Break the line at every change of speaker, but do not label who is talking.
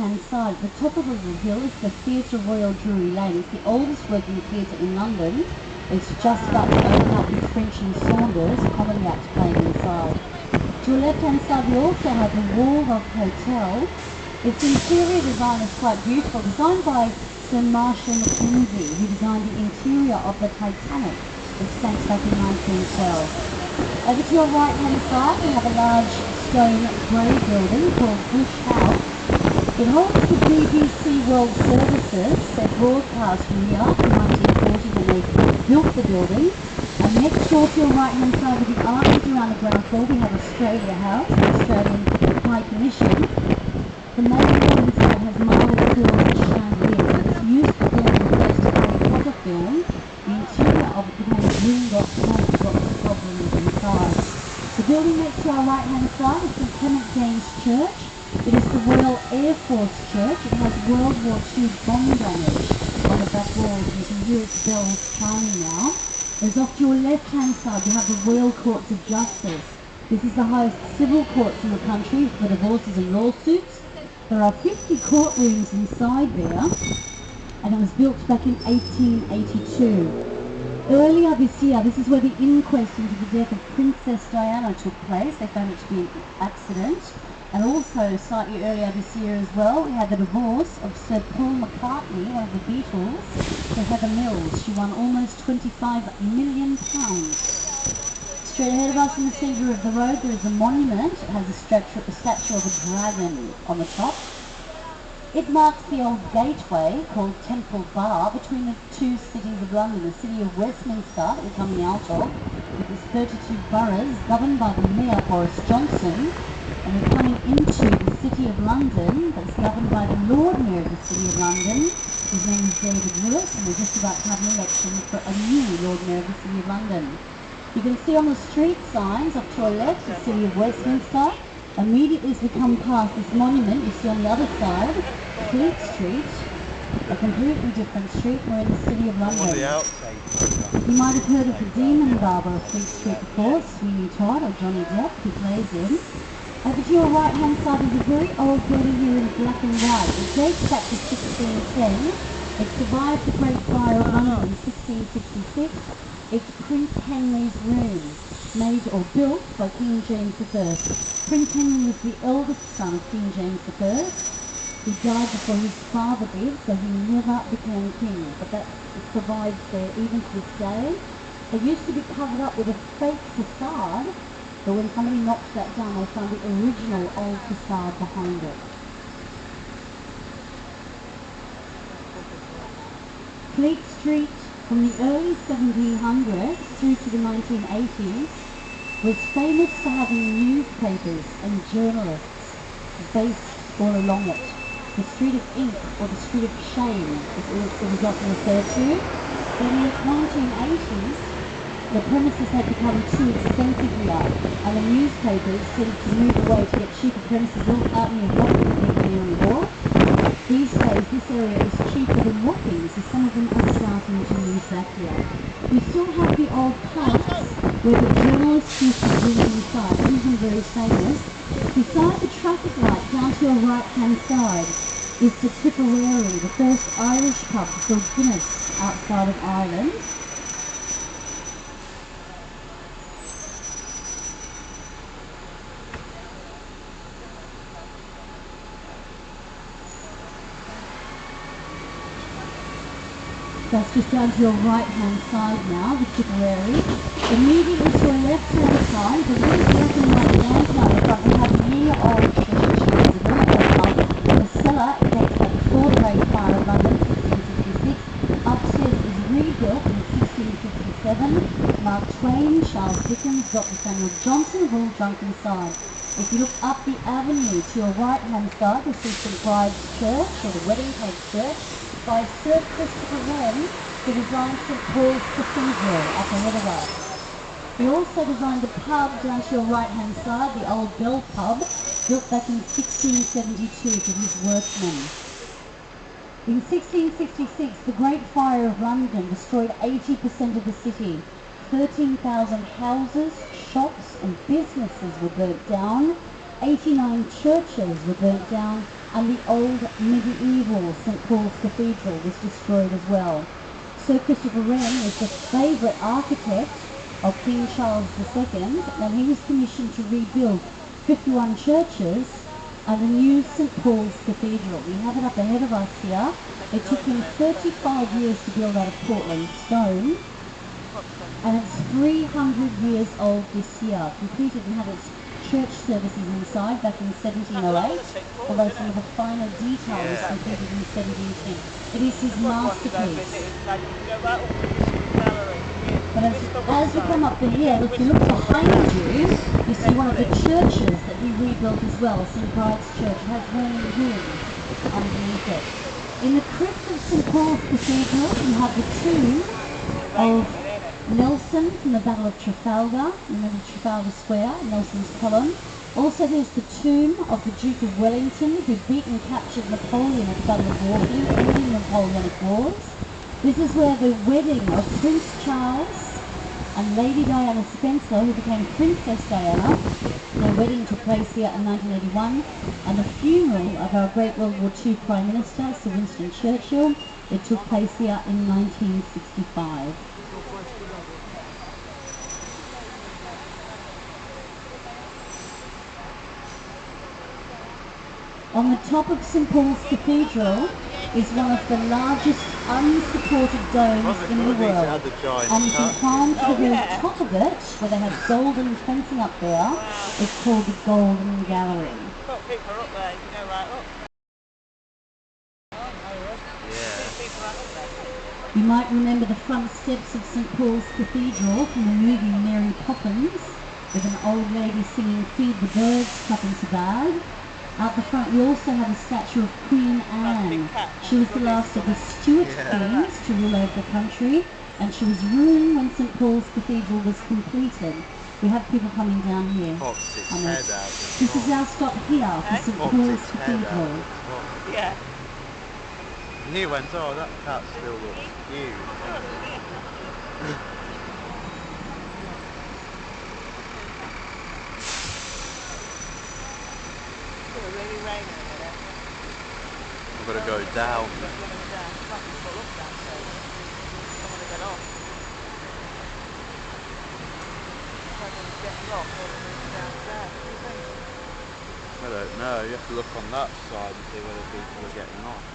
right-hand side, at the top of the hill is the Theatre Royal Drury Lane. It's the oldest working theatre in London. It's just about to open up with French and Saunders, comedy act playing inside. To your left-hand side, we also have the Waldorf Hotel. Its interior design is quite beautiful, designed by Sir Marshall Mackenzie, who designed the interior of the Titanic, which sank back in 1912. Over to your right-hand side, we have a large stone grey building called Bush House. It holds the BBC World Services that broadcast from here in 1940 when they built the building. And next door to your right-hand side with the arches around the ground floor, we have Australia House, the Australian High Commission. The main wall inside has marble pillars and chandeliers. It's used to film the first Harry Potter film. The interior of it contains room.com with lots of problems inside. The building next to our right-hand side is St Clement Danes Church. It is the Royal Air Force Church. It has World War II bomb damage on the back walls. You can hear its bells chiming now. There's off to your left-hand side, you have the Royal Courts of Justice. This is the highest civil courts in the country for divorces and lawsuits. There are 50 courtrooms inside there, and it was built back in 1882. Earlier this year, this is where the inquest into the death of Princess Diana took place. They found it to be an accident. And also, slightly earlier this year as well, we had the divorce of Sir Paul McCartney, one of the Beatles, to Heather Mills. She won almost £25 million. Straight ahead of us in the centre of the road, there is a monument. It has a statue of a dragon on the top. It marks the old gateway called Temple Bar between the two cities of London, the city of Westminster that we're coming out of, with its 32 boroughs governed by the Mayor Boris Johnson, and we're coming into the City of London that's governed by the Lord Mayor of the City of London. His name is David Lewis, and we're just about to have an election for a new Lord Mayor of the City of London. You can see on the street signs up to our left the City of Westminster. Immediately as we come past this monument, you see on the other side Fleet Street, a completely different street. We're in the City of London. You might have heard of the demon barber of Fleet Street before, Sweeney Todd or Johnny Depp, who plays in. Over to your right-hand side is a very old building here in black and white. It dates back to 1610. It survived the Great Fire of London in 1666. It's Prince Henry's room, made or built by King James I. Prince Henry was the eldest son of King James I. He died before his father did, so he never became king, but that survives there even to this day. It used to be covered up with a fake facade, but when somebody knocked that down, they found the original old facade behind it. Fleet Street, from the early 1700s through to the 1980s, was famous for having newspapers and journalists based all along it. The Street of Ink, or the Street of Shame, as it was often referred to. But in the 1980s, the premises had become too expensive here, and the newspapers tended to move away to get cheaper premises built out near Wapping in Canary Wharf. These days, this area is cheaper than Wapping, so some of them are starting to move back here. We still have the old pubs where the journalists used to drink inside, some of them very famous. Beside the traffic light, down to your right-hand side, is the Tipperary, the first Irish pub to sell Guinness outside of Ireland. That's just down to your right-hand side now, the Tipperary. Immediately to your left-hand side, the really black and white lantern in front, we have a year-old Cheshire Cheese, a very old pub. The cellar, it dates back before the Great Fire of London, 1666. Upstairs is rebuilt in 1657. Mark Twain, Charles Dickens, Dr. Samuel Johnson have all drunk inside. If you look up the avenue to your right-hand side, you'll see St Bride's Church, or the Wedding Cake Church, by Sir Christopher Wren, who designed St Paul's Cathedral up ahead of us. He also designed the pub down to your right-hand side, the Old Bell Pub, built back in 1672 for his workmen. In 1666, the Great Fire of London destroyed 80% of the city. 13,000 houses, shops and businesses were burnt down. 89 churches were burnt down, and the old medieval St Paul's Cathedral was destroyed as well. Sir Christopher Wren is the favourite architect of King Charles II, and he was commissioned to rebuild 51 churches and the new St Paul's Cathedral. We have it up ahead of us here. It took him 35 years to build out of Portland stone, and it's 300 years old this year. Completed and had its church services inside back in 1708, although some of the finer detail was completed in 1710. It is his masterpiece. But as you come up the hill, if you look behind you, you see one of the churches that he rebuilt as well, St Bride's Church. It has roman rooms underneath it. In the crypt of St Paul's Cathedral, you have the tomb of Nelson from the Battle of Trafalgar. Remember Trafalgar Square, Nelson's column. Also there's the tomb of the Duke of Wellington, who beat and captured Napoleon at the Battle of Waterloo, ending the Napoleonic Wars. This is where the wedding of Prince Charles and Lady Diana Spencer, who became Princess Diana, their wedding took place here in 1981, and the funeral of our great World War II Prime Minister, Sir Winston Churchill, it took place here in 1965. On the top of St Paul's Cathedral is one of the largest unsupported domes in the world. And you can climb to the very top of it, where they have golden fencing up there. It's called the Golden Gallery. You might remember the front steps of St Paul's Cathedral from the movie Mary Poppins, with an old lady singing "Feed the Birds, Tuppence a Bag." Out the front we also have a statue of Queen Anne. She was the last of the Stuart queens to rule over the country, and she was ruling when St Paul's Cathedral was completed. We have people coming down here. This is our stop here for St Paul's Cathedral.
Yeah.
And he went, oh, that still looks huge.
It's going to really rain in a minute.
I've got to go down.
It's going to go down. It's like it's full up downstairs. I want to get off. If I want to get off, or move downstairs. What do you think?
I don't know, you have to look on that side and see whether people are getting off.